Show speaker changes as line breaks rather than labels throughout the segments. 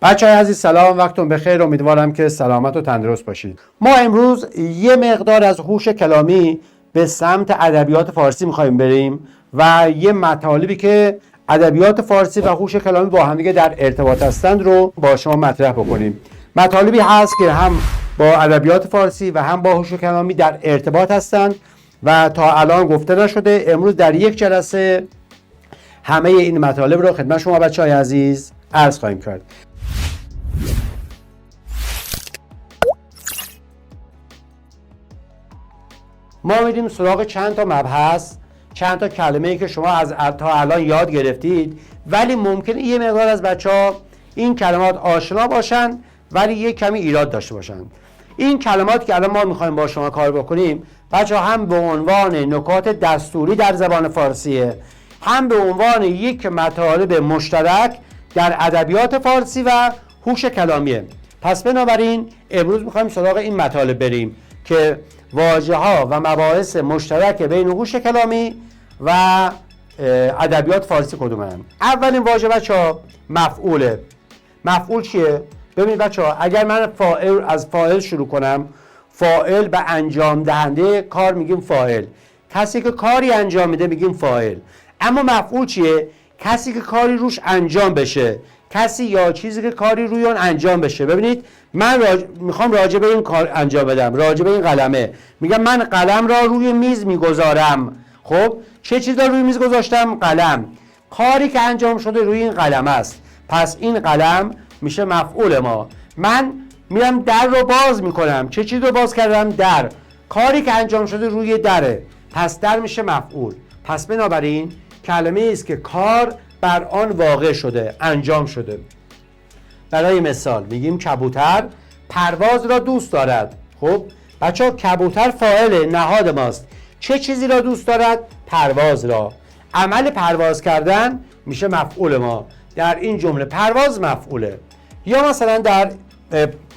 بچه‌های عزیز سلام، وقتتون بخیر. امیدوارم که سلامت و تندرست باشید. ما امروز یه مقدار از هوش کلامی به سمت ادبیات فارسی می‌خوایم بریم و یه مطالبی که ادبیات فارسی و هوش کلامی با هم دیگه در ارتباط هستند رو با شما مطرح بکنیم. مطالبی هست که هم با ادبیات فارسی و هم با هوش کلامی در ارتباط هستند و تا الان گفته نشده. امروز در یک جلسه همه این مطالب رو خدمت شما بچه‌های عزیز عرض خواهیم کرد. ما میریم سراغ چند تا مبحث، چند تا کلمه‌ای که شما از تا الان یاد گرفتید، ولی ممکنه یه مقدار از بچه‌ها این کلمات آشنا باشن ولی یه کمی ایراد داشته باشن. این کلمات که الان ما می‌خوایم با شما کار بکنیم بچه‌ها هم به عنوان نکات دستوری در زبان فارسیه، هم به عنوان یک مطالب مشترک در ادبیات فارسی و هوش کلامیه. پس بنابراین امروز می‌خوایم سراغ این مطالب بریم که واژه‌ها و مباحث مشترک بین هوش کلامی و ادبیات فارسی کدومن؟ اولین واژه بچه‌ها مفعوله. مفعول چیه؟ ببینید بچه‌ها، اگر من از فاعل شروع کنم، فاعل به انجام دهنده کار میگیم فاعل، کسی که کاری انجام میده میگیم فاعل. اما مفعول چیه؟ کسی که کاری روش انجام بشه، کسی یا چیزی که کاری روی اون انجام بشه. ببینید من میخوام راجع به این کار انجام بدم، راجع به این قلمه، میگم من قلم را روی میز میگذارم. خب چه چیزی را روی میز گذاشتم؟ قلم. کاری که انجام شده روی این قلم است، پس این قلم میشه مفعول ما. من میرم در رو باز میکنم، چه چیزی رو باز کردم؟ در. کاری که انجام شده روی دره، پس در میشه مفعول. پس بنابراین کلمه است که کار بر آن واقع شده، انجام شده. برای مثال میگیم کبوتر پرواز را دوست دارد. خب بچه‌ها کبوتر فاعل نهاد ماست. چه چیزی را دوست دارد؟ پرواز را. عمل پرواز کردن میشه مفعول ما. در این جمله پرواز مفعوله. یا مثلا در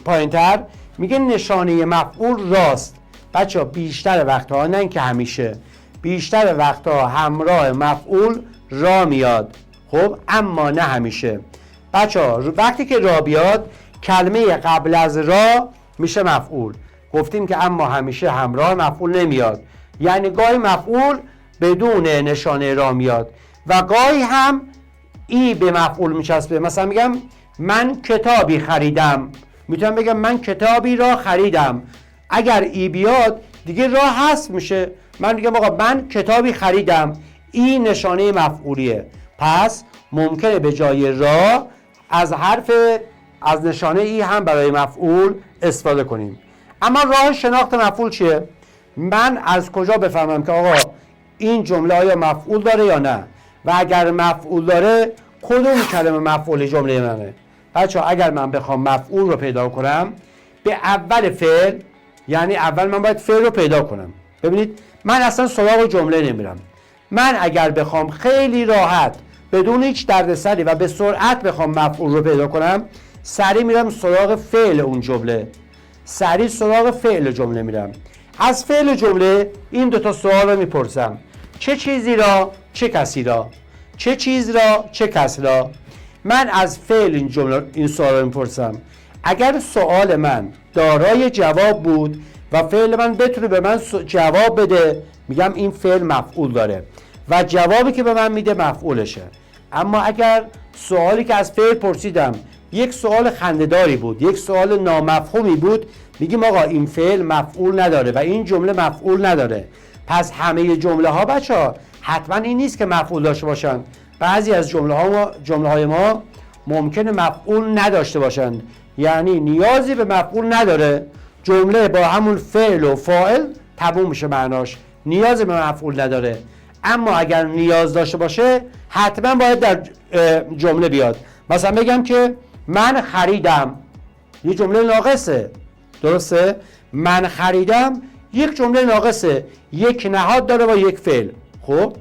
پایینتر میگه نشانه مفعول راست. بچه‌ها بیشتر وقتها، نه اینکه همیشه، بیشتر وقتها همراه مفعول را میاد. خب اما نه همیشه. بچه‌ها وقتی که را بیاد کلمه قبل از را میشه مفعول. گفتیم که اما همیشه همراه مفعول نمیاد، یعنی گاهی مفعول بدون نشانه را میاد و گاهی هم ای به مفعول میچسبه. مثلا میگم من کتابی خریدم، میتونم بگم من کتابی را خریدم. اگر ای بیاد دیگه را حذف میشه، من میگم آقا من کتابی خریدم، ای نشانه مفعولیه. پس ممکنه به جای را از نشانه ای هم برای مفعول استفاده کنیم. اما راه شناخت مفعول چیه؟ من از کجا بفهمم که آقا این جمله آیا مفعول داره یا نه؟ و اگر مفعول داره کدوم کلمه مفعول جمله منه؟ بچه‌ها اگر من بخوام مفعول رو پیدا کنم، به اول فعل، یعنی اول من باید فعل رو پیدا کنم. ببینید من اصلا سراغ جمله نمیرم. من اگر بخوام خیلی راحت بدون هیچ دردسری و به سرعت بخوام مفعول رو پیدا کنم، سریع میرم سراغ فعل اون جمله، سریع سراغ فعل جمله میرم. از فعل جمله این دوتا سوال رو میپرسم: چه چیزی را، چه کسی را. چه چیز را، چه کس را. من از فعل این سوال رو میپرسم. اگر سوال من دارای جواب بود و فعل من بتونه به من جواب بده، میگم این فعل مفعول داره و جوابی که به من میده مفعولشه. اما اگر سوالی که از فعل پرسیدم یک سوال خنده‌داری بود، یک سوال نامفهومی بود، میگیم آقا این فعل مفعول نداره و این جمله مفعول نداره. پس همه جمله ها بچه‌ها حتما این نیست که مفعول داشته باشن. بعضی از جمله های ما ممکنه مفعول نداشته باشن، یعنی نیازی به مفعول نداره، جمله با همون فعل و فاعل تموم میشه معناش، نیازی به مفعول نداره. اما اگر نیاز داشته باشه حتما باید در جمله بیاد. مثلا بگم که من خریدم، یه جمله ناقصه، درسته؟ من خریدم یک جمله ناقصه، یک نهاد داره با یک فعل. خب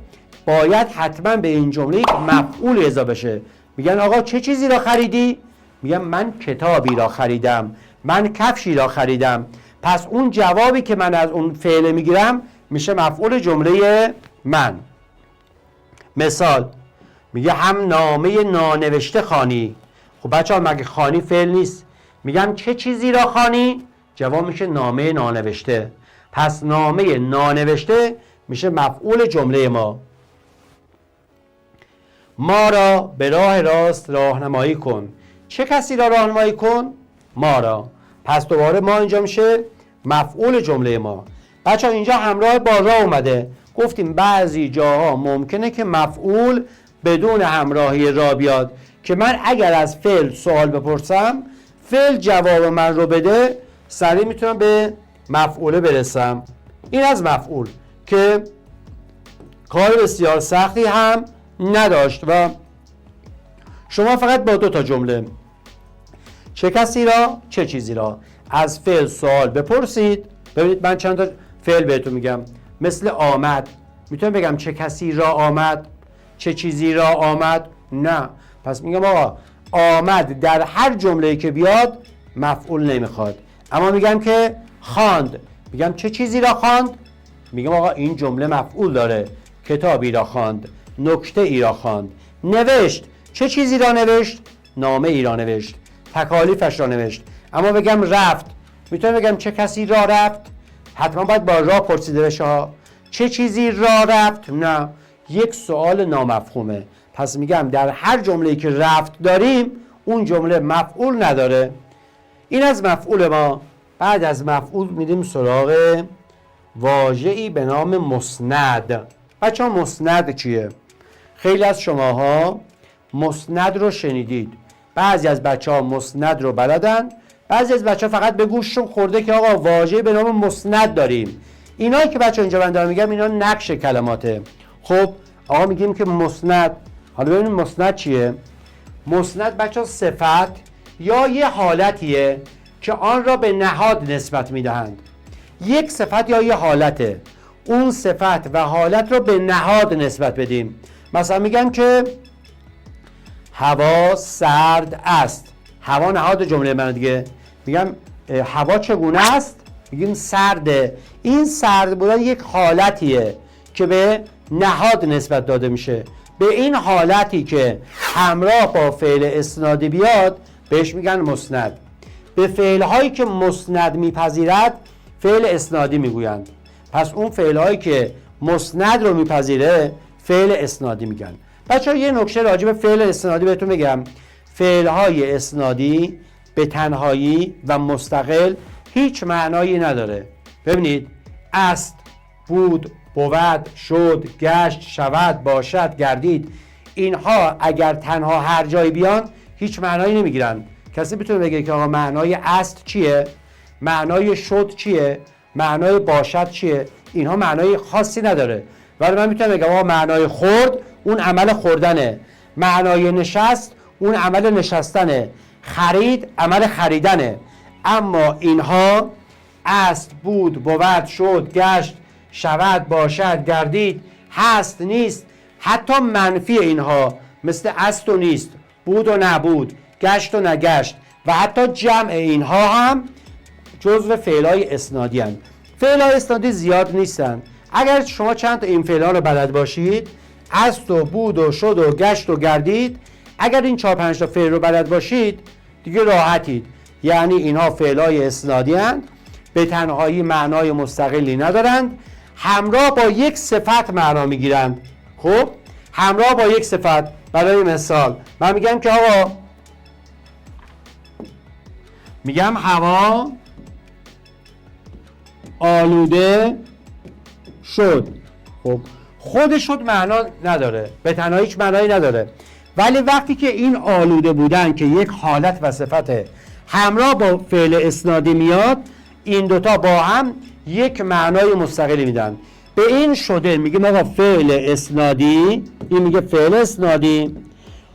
باید حتما به این جمله یک مفعول اضافه بشه. میگن آقا چه چیزی را خریدی؟ میگم من کتابی را خریدم، من کفشی را خریدم. پس اون جوابی که من از اون فعل میگیرم میشه مفعول جمله من. مثال میگه هم نامه نانوشته خوانی. خب بچه ها مگه خوانی فعل نیست؟ میگم چه چیزی را خوانی؟ جواب میشه نامه نانوشته. پس نامه نانوشته میشه مفعول جمله ما. ما را به راه راست راهنمایی کن. چه کسی را راهنمایی کن؟ ما را. پس دوباره ما اینجا میشه مفعول جمله ما. بچه ها اینجا همراه با را اومده. گفتیم بعضی جاها ممکنه که مفعول بدون همراهی را بیاد که من اگر از فعل سوال بپرسم فعل جواب من رو بده سریع میتونم به مفعوله برسم. این از مفعول که کار بسیار سختی هم نداشت و شما فقط با 2 تا جمله چه کسی را چه چیزی را از فعل سوال بپرسید. ببینید من چند تا فعل بهتون میگم. مثل آمد میتونم بگم چه کسی را آمد، چه چیزی را آمد؟ نه. پس میگم آقا آمد در هر جمله‌ای که بیاد مفعول نمیخواد. اما میگم که خواند، میگم چه چیزی را خواند؟ میگم آقا این جمله مفعول داره. کتابی را خواند، نکته ای را خواند. نوشت، چه چیزی را نوشت؟ نامه ای را نوشت، تکالیفش را نوشت. اما بگم رفت، میتونم بگم چه کسی را رفت؟ حتما باید با را پرسیده بشه. چه چیزی را رفت؟ نه، یک سوال نامفهومه. پس میگم در هر جمله‌ای که رفت داریم اون جمله مفعول نداره. این از مفعول ما. بعد از مفعول میریم سراغ واژه‌ای به نام مسند. بچه‌ها مسند چیه؟ خیلی از شماها مسند رو شنیدید. بعضی از بچه‌ها مسند رو بلدن، بعضی از بچه‌ها فقط به گوششون خورده که آقا واژه‌ای به نام مسند داریم. اینایی که بچه‌ها اینجا من دارم میگم اینا نقش کلماته. خب آقا میگیم که مسند. حالا ببینیم مسند چیه؟ مسند بچه‌ها صفت یا یه حالتیه که آن را به نهاد نسبت میدهند. یک صفت یا یه حالته، اون صفت و حالت رو به نهاد نسبت بدیم. مثلا میگم که هوا سرد است. هوا نهاد جمله من دیگه. میگم هوا چگونه است؟ میگیم سرده. این سرد بودن یک حالتیه که به نهاد نسبت داده میشه. به این حالتی که همراه با فعل اسنادی بیاد بهش میگن مسند. به فعل‌هایی که مسند میپذیرد فعل اسنادی میگویند. پس اون فعل‌هایی که مسند رو میپذیره فعل اسنادی میگن. بچه‌ها یه نکته راجع به فعل اسنادی بهتون بگم. فعل‌های اسنادی به تنهایی و مستقل هیچ معنایی نداره. ببینید است، بود، بود، شد، گشت، شود، باشد، گردید، اینها اگر تنها هر جایی بیان هیچ معنایی نمیگیرن. کسی میتونه بگه که آقا معنای است چیه؟ معنای شد چیه؟ معنای باشد چیه؟ اینها معنای خاصی نداره. ولی من میتونم بگم آقا معنای خورد اون عمل خوردنه، معنای نشست اون عمل نشستنه، خرید عمل خریدنه. اما اینها است، بود، بود، شد، گشت، شود، باشد، گردید، هست، نیست، حتی منفی اینها مثل است و نیست، بود و نبود، گشت و نگشت و حتی جمع اینها هم جزو فعل‌های اسنادی هستند. فعل‌های اسنادی زیاد نیستن. اگر شما چند تا این فعل‌ها رو بلد باشید، است و بود و شد و گشت و گردید، اگر این 4-5 تا فعل رو بلد باشید دیگه راحتید. یعنی اینها فعل‌های اسنادی هستند، به تنهایی معنای مستقلی ندارند، همراه با یک صفت معنا میگیرند. خب همراه با یک صفت. برای مثال من میگم که آقا میگم هوا آلوده شد. خب خود شد معنا نداره، به تنهایی هیچ معنایی نداره. ولی وقتی که این آلوده بودن که یک حالت و صفته همراه با فعل اسنادی میاد، این دوتا با هم یک معنای مستقلی میدن. به این شده میگیم آقا فعل اسنادی، این میگه فعل اسنادی.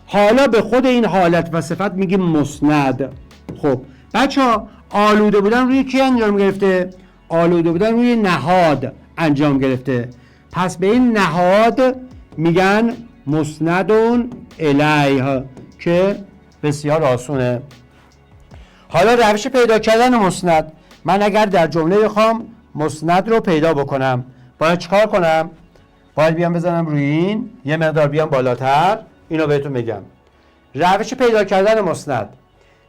حالا به خود این حالت و صفت میگیم مسند. خب بچه‌ها آلوده بودن روی کی انجام گرفته؟ آلوده بودن روی نهاد انجام گرفته. پس به این نهاد میگن مسندون الیه که بسیار آسونه. حالا روش پیدا کردن مسند. من اگر در جمله بخوام مسند رو پیدا بکنم باید چیکار کنم؟ باید بیام بزنم روی این، یه مقدار بیام بالاتر، اینو بهتون میگم. روش پیدا کردن مسند: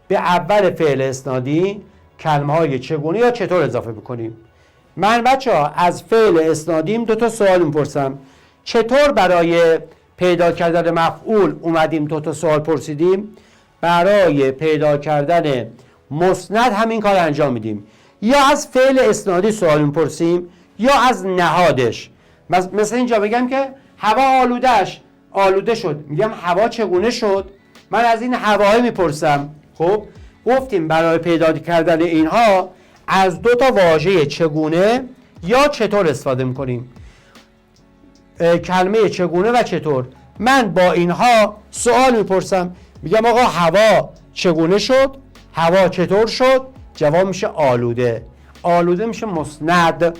به اول فعل اسنادی کلمه های چگونه یا چطور اضافه بکنیم. من بچه ها از فعل اسنادیم 2 تا سوال میپرسم. چطور برای پیدا کردن مفعول اومدیم 2 تا سوال پرسیدیم؟ برای پیدا کردن مسند همین کار انجام میدیم. یا از فعل اسنادی سوال میپرسیم یا از نهادش. مثلا اینجا بگم که هوا آلوده شد، میگم هوا چگونه شد؟ من از این هواه میپرسم. خب گفتیم برای پیدا کردن اینها از 2 تا واژه چگونه یا چطور استفاده میکنیم. کلمه چگونه و چطور. من با اینها سوال میپرسم، میگم آقا هوا چگونه شد؟ هوا چطور شد؟ جواب میشه آلوده. آلوده میشه مسند.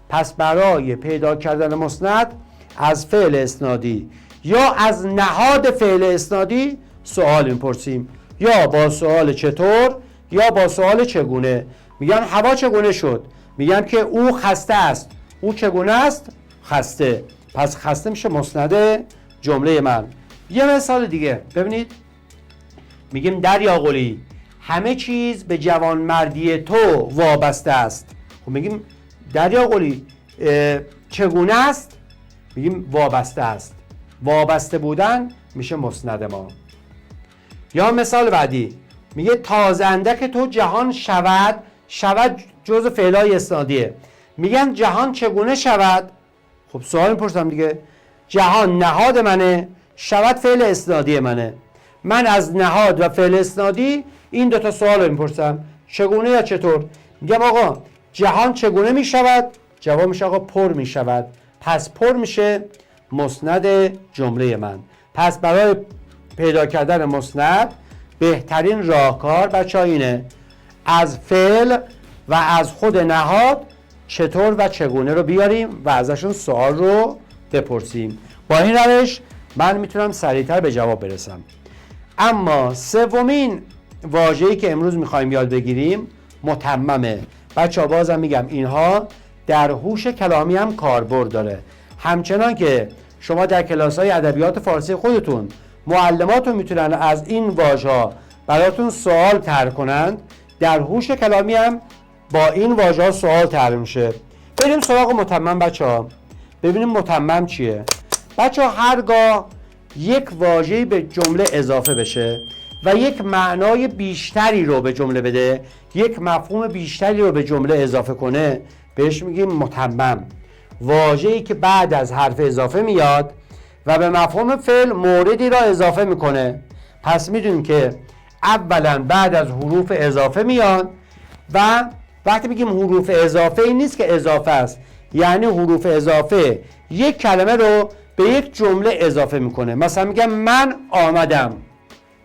پس برای پیدا کردن مسند از فعل اسنادی یا از نهاد فعل اسنادی سوال میپرسیم، یا با سوال چطور یا با سوال چگونه. میگم هوا چگونه شد؟ میگم که او خسته است. او چگونه است؟ خسته. پس خسته میشه مسند جمله من. یه مثال دیگه ببینید، میگیم دریاقلی همه چیز به جوانمردی تو وابسته است. خب میگیم دریاقلی چگونه است؟ میگیم وابسته است. وابسته بودن میشه مسند ما. یا مثال بعدی میگه تازنده که تو جهان شود جزء فعلای اسنادیه. میگن جهان چگونه شود؟ خب سوال میپرسم دیگه. جهان نهاد منه، شود فعل اسنادی منه. من از نهاد و فعل اسنادی این 2 تا سوال رو میپرسم، چگونه یا چطور. میگم آقا جهان چگونه میشود؟ جواب میشه آقا پر میشود. پس پر میشه مسند جمله من. پس برای پیدا کردن مسند بهترین راهکار بچه ها اینه: از فعل و از خود نهاد چطور و چگونه رو بیاریم و ازشون سوال رو بپرسیم. با این روش من میتونم سریعتر به جواب برسم. اما سومین واژه‌ای که امروز میخوایم یاد بگیریم متممه. بچه ها بازم میگم اینها در هوش کلامی هم کاربرد داره. همچنان که شما در کلاس‌های ادبیات فارسی خودتون معلماتون میتونن از این واژه‌ها براتون سوال طرح کنند، در هوش کلامی هم با این واژه‌ها سوال طرح میشه. بریم سراغ متمم بچه‌ها. ببینیم متمم چیه. بچه‌ها هرگاه یک واژه‌ای به جمله اضافه بشه و یک معنای بیشتری رو به جمله بده، یک مفهوم بیشتری رو به جمله اضافه کنه، بهش میگیم متمم. واژه‌ای که بعد از حرف اضافه میاد و به مفهوم فعل موردی را اضافه میکنه. پس میدونیم که اولا بعد از حروف اضافه میاد و وقتی میگیم حروف اضافه این نیست که اضافه است، یعنی حروف اضافه یک کلمه رو به یک جمله اضافه میکنه. مثلا میگم من آمدم،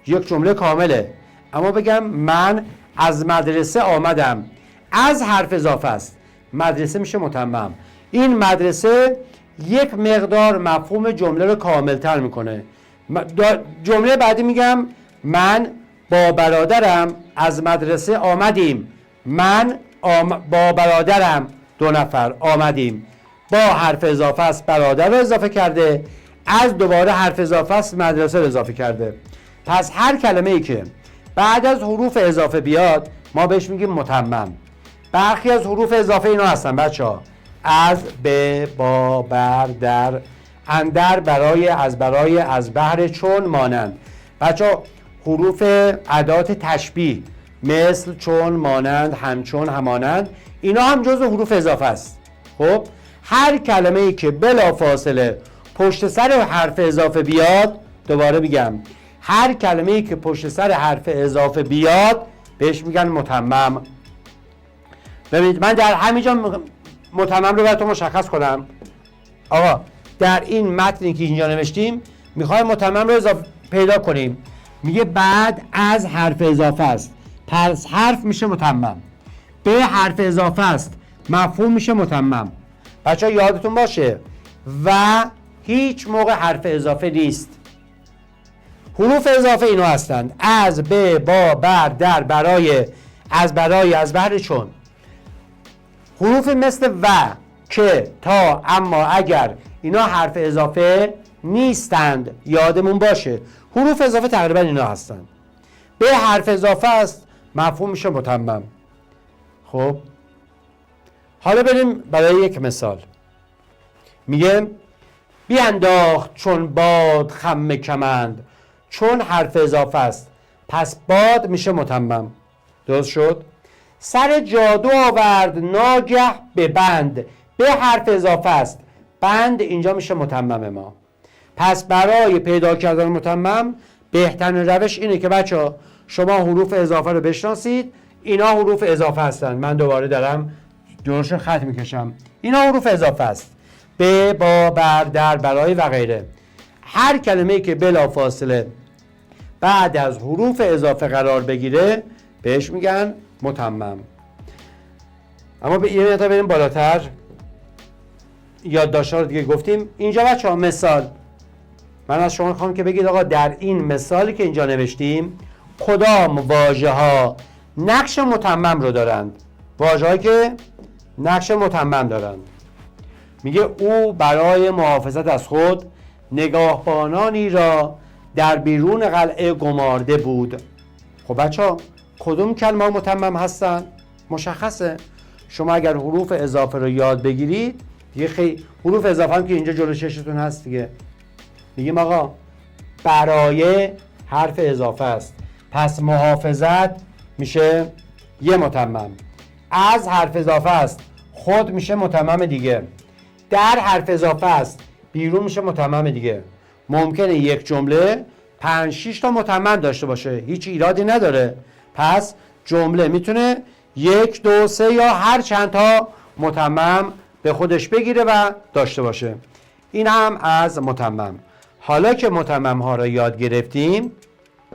یک جمله کامله، اما بگم من از مدرسه آمدم، از حرف اضافه است، مدرسه میشه متمم. این مدرسه یک مقدار مفهوم جمله رو کاملتر میکنه. جمله بعدی میگم من با برادرم از مدرسه آمدیم، من با برادرم 2 نفر آمدیم. با حرف اضافه است برادر رو اضافه کرده، از دوباره حرف اضافه است مدرسه رو اضافه کرده. پس هر کلمه ای که بعد از حروف اضافه بیاد ما بهش میگیم متمم. برخی از حروف اضافه اینا هستن بچه ها: از، به، با، بر، در، اندر، برای، از بهر، چون، مانند. بچه ها حروف ادات تشبیه مثل، چون، مانند، همچون، همانند، اینا هم جزو حروف اضافه است. خب هر کلمه ای که بلا فاصله پشت سر حرف اضافه بیاد، دوباره میگم هر کلمه ای که پشت سر حرف اضافه بیاد بهش میگن متمم. ببینید من در همینجا متمم رو براتون مشخص کنم. آقا در این متنی که اینجا نوشتیم میخوایم متمم رو پیدا کنیم. میگه بعد از حرف اضافه است، پس حرف میشه متمم. به حرف اضافه است، مفهوم میشه متمم. بچه‌ها یادتون باشه و هیچ موقع حرف اضافه نیست. حروف اضافه اینا هستند: از، به، با، بر، در، برای، از بهر، چون. حروف مثل و، که، تا، اما، اگر، اینا حرف اضافه نیستند. یادمون باشه حروف اضافه تقریبا اینا هستند. به حرف اضافه است مفهوم میشه متمم. خب حالا بریم برای یک مثال. میگه بینداخت چون باد خم کمند. چون حرف اضافه است پس باد میشه متمم. درست شد؟ سر جادو آورد ناگه به بند. به حرف اضافه است، بند اینجا میشه متمم ما. پس برای پیدا کردن متمم بهترین روش اینه که بچه شما حروف اضافه رو بشناسید. اینا حروف اضافه هستن. من دوباره دارم درست خط میکشم. اینا حروف اضافه است. به، با، بر، در، برای و غیره. هر کلمه‌ای که بلافاصله بعد از حروف اضافه قرار بگیره بهش میگن متمم. اما به یه مقدار بریم بالاتر. یادداشت‌ها رو دیگه گفتیم. اینجا بچه‌ها مثال من از شما می‌خوام که بگید آقا در این مثالی که اینجا نوشتیم کدام واژه‌ها نقش متمم رو دارند؟ واژه‌هایی که نقش متمم دارند. میگه او برای محافظت از خود نگاهبانانی را در بیرون قلعه گمارده بود. خب بچه‌ها کدوم کلمه متمم هستن؟ مشخصه. شما اگر حروف اضافه رو یاد بگیرید دیگه خیلی حروف اضافه هم که اینجا جلو چشتون هست دیگه. میگیم آقا برای حرف اضافه است پس محافظت میشه یه متمم. از حرف اضافه است خود میشه متمم دیگه. در حرف اضافه است بیرون میشه متمم دیگه. ممکنه یک جمله 5-6 تا متمم داشته باشه، هیچ ایرادی نداره. پس جمله میتونه 1 2 3 یا هر چند تا متمم به خودش بگیره و داشته باشه. این هم از متمم. حالا که متمم ها را یاد گرفتیم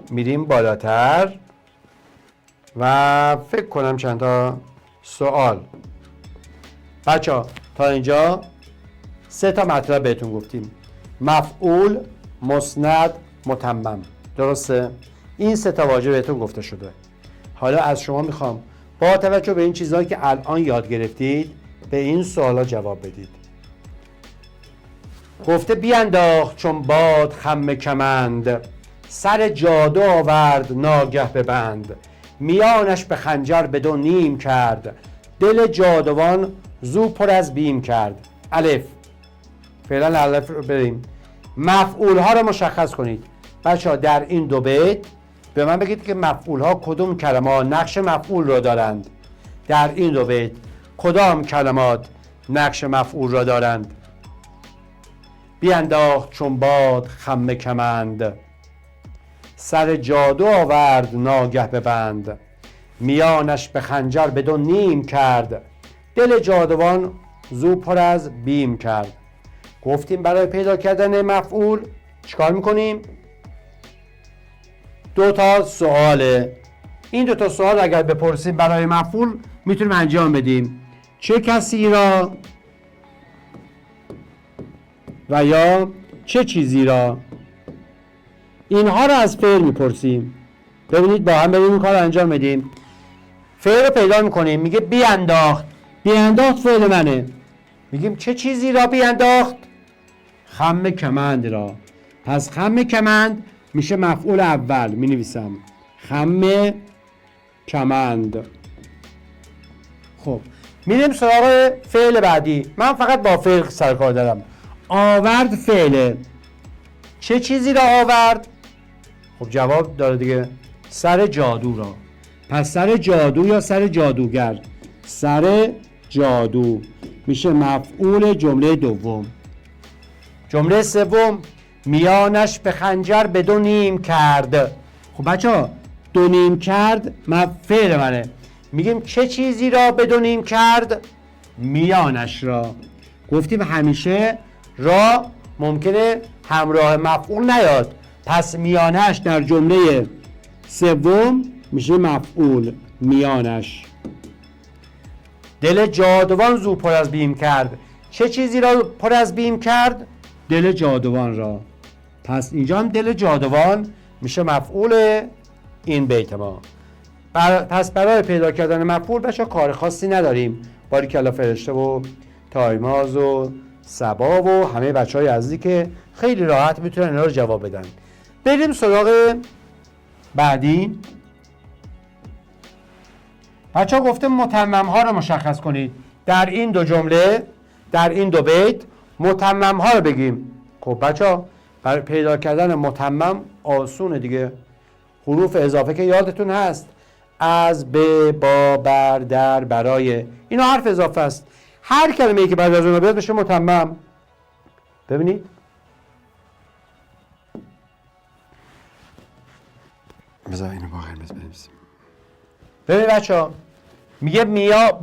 میریم بالاتر و فکر کنم چند تا سوال. بچه تا اینجا 3 تا مطلب بهتون گفتیم: مفعول، مسند، متمم. درسته؟ این 3 تا واژه بهتون گفته شده. حالا از شما میخوام با توجه به این چیزهایی که الان یاد گرفتید به این سوالا جواب بدید. گفته بینداخت چون باد خم کمند، سر جادو آورد ناگه به بند، میانش به خنجر به 2 نیم کرد، دل جادوان زو پر از بیم کرد. الف. فعلا الف رو بریم. مفعول ها رو مشخص کنید. بچه‌ها در این 2 بیت به من بگید که مفعول ها کدوم کلمات نقش مفعول رو دارند. در این 2 بیت کدام کلمات نقش مفعول را دارند؟ بینداخت چون باد خم کمند، سر جادو آورد ناگه به بند، میانش به خنجر به 2 نیم کرد، دل جادوان زو پر از بیم کرد. گفتیم برای پیدا کردن مفعول چیکار میکنیم؟ 2 تا سواله. این 2 تا سوال اگر بپرسیم برای مفعول میتونیم انجام بدیم. چه کسی را و یا چه چیزی را. اینها را از فعل میپرسیم. ببینید با هم بریم این کار انجام بدیم. فعل رو پیدا میکنیم. میگه بینداخت. بینداخت فعل منه. میگیم چه چیزی را بینداخت؟ خم کمند را. پس خم کمند میشه مفعول اول. می نویسم خم کمند. خب میریم سراغ فعل بعدی. من فقط با فعل سرکار دارم. آورد فعله. چه چیزی را آورد؟ خب جواب داره دیگه. سر جادو را. پس سر جادو یا سر جادوگر. سر جادو میشه مفعول جمله دوم. جمله سوم میانش به خنجر به 2 نیم کرد. خب بچه 2 نیم کرد فعل منه. میگیم چه چیزی را به 2 نیم کرد؟ میانش را. گفتیم همیشه را ممکنه همراه مفعول نیاد. پس میانش در جمله سوم میشه مفعول. میانش. دل جادوان زو پر از بیم کرد. چه چیزی را پر از بیم کرد؟ دل جادوان را. پس اینجا هم دل جادوان میشه مفعول این بیت ما. پس برای پیدا کردن مفعول بچه کار خاصی نداریم. باریکلا فرشته و تایماز و صبا و همه بچه‌های عزیزی که خیلی راحت میتونن اینا رو جواب بدن. بریم سراغ بعدی. بچه‌ها گفته متمم ها رو مشخص کنید. در این دو جمله، در این دو بیت متمم ها رو بگیم. خب بچه‌ها برای پیدا کردن متمم آسونه دیگه. حروف اضافه که یادتون هست، از، به، با، بر، در، برای، اینا حرف اضافه است. هر کلمه‌ای که بعد از اون بیاد بشه متمم. ببینید بذار اینو با قرمز بنویسیم. ببینید بچه‌ها میگه میا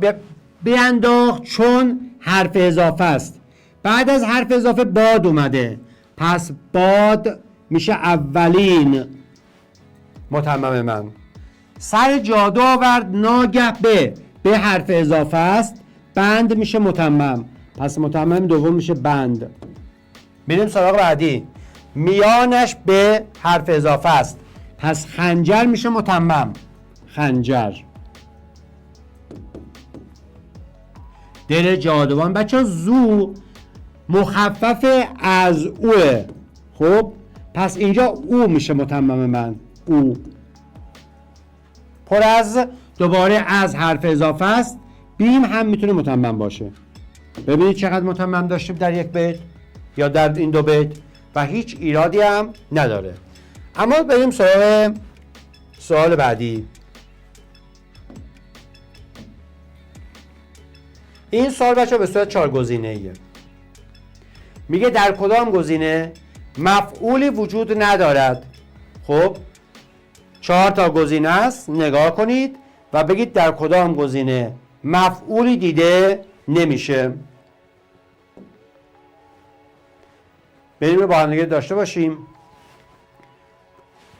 بینداخت چون حرف اضافه است. بعد از حرف اضافه باد اومده، پس باد میشه اولین متمم من. سر جادو آورد ناگه به حرف اضافه است، بند میشه متمم، پس متمم دوم میشه بند. بریم سراغ بعدی. میانش به حرف اضافه است، پس خنجر میشه متمم، خنجر. دل جادوان بچه زو مخفف از اوه. خب پس اینجا او میشه متمم من، او. پر از دوباره از حرف اضافه است، بیم هم میتونه متمم باشه. ببینید چقدر متمم داشتیم در یک بیت یا در این دو بیت و هیچ ایرادی هم نداره. اما بریم سراغ سوال بعدی. این سوال بچه به صورت 4 گزینه‌ایه. میگه در کدام گزینه مفعولی وجود ندارد. خب 4 تا گزینه است، نگاه کنید و بگید در کدام گزینه مفعولی دیده نمیشه. بریم با هم دیگه داشته باشیم.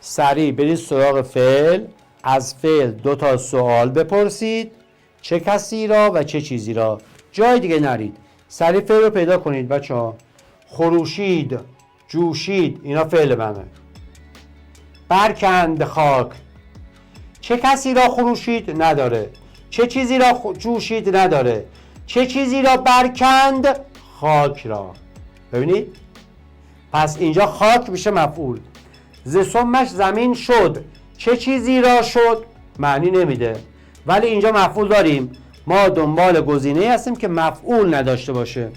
سریع برید سراغ فعل. از فعل 2 تا سوال بپرسید، چه کسی را و چه چیزی را. جای دیگه نرید، سریع فعل رو پیدا کنید بچه ها. خروشید، جوشید، اینا فعل منه. برکند خاک، چه کسی را خروشید نداره، چه چیزی را جوشید نداره، چه چیزی را برکند خاک را. ببینید پس اینجا خاک میشه مفعول. ز سمش زمین شد، چه چیزی را شد معنی نمیده، ولی اینجا مفعول داریم. ما دنبال گزینه هستیم که مفعول نداشته باشه.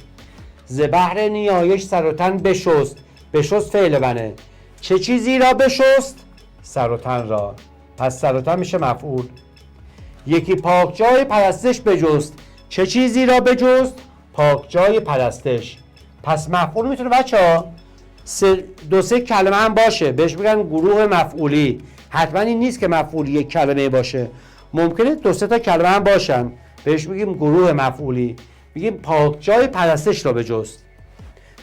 ز بحر نیایش سر و تن بشست، بشست فعل منه. چه چیزی را بشست؟ سر و تن را، پس سر و تن میشه مفعول. یکی پاک جای پرستش بجست، چه چیزی را بجست؟ پاک جای پرستش، پس مفعول میتونه بچه ها 2-3 کلمه هم باشه، بهش میگن گروه مفعولی. حتما این نیست که مفعول یک کلمه باشه، ممکنه 2-3 تا کلمه هم باشن، بهش میگیم گروه مفعولی. میگیم پاک جای پرستش را بجست،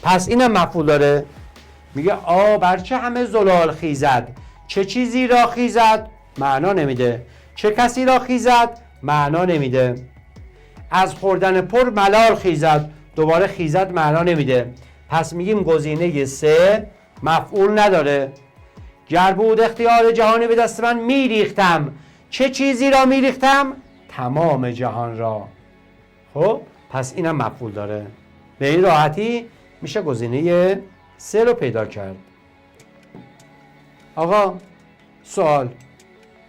پس اینم مفعول داره. میگه برچه همه زلال خیزد، چه چیزی را خیزد معنا نمیده، چه کسی را خیزد معنا نمیده. از خوردن پر ملال خیزد، دوباره خیزد معنا نمیده، پس میگیم گزینه 3 مفعول نداره. گر بود اختیار جهانی به دست من میریختم، چه چیزی را میریختم؟ تمام جهان را. خب پس اینم مفعول داره. به این راحتی میشه گزینه 3 رو پیدا کرد. آقا سوال،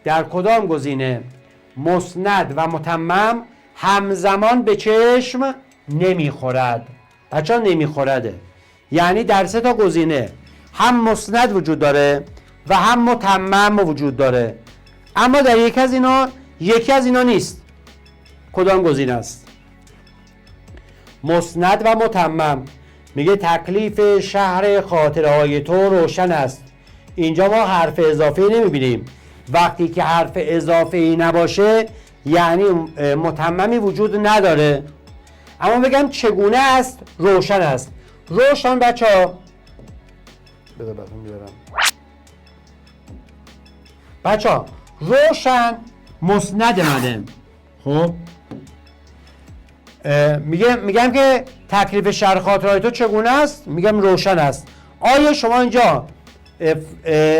در کدام گزینه مسند و متمم همزمان به چشم نمیخورد؟ بچه ها نمیخورده یعنی در 3 تا گزینه هم مسند وجود داره و هم متمم وجود داره، اما در یکی از اینا نیست. کدام گزینه است؟ مسند و متمم. میگه تکلیف شهر خاطرهای تو روشن است. اینجا ما حرف اضافه نمیبینیم. وقتی که حرف اضافه نباشه یعنی متممی وجود نداره. اما بگم چگونه است؟ روشن است. روشن بچه ها روشن مسند منه. خب میگم که تکلیف شهر خاطرهای تو چگونه است؟ میگم روشن است. آیا شما اینجا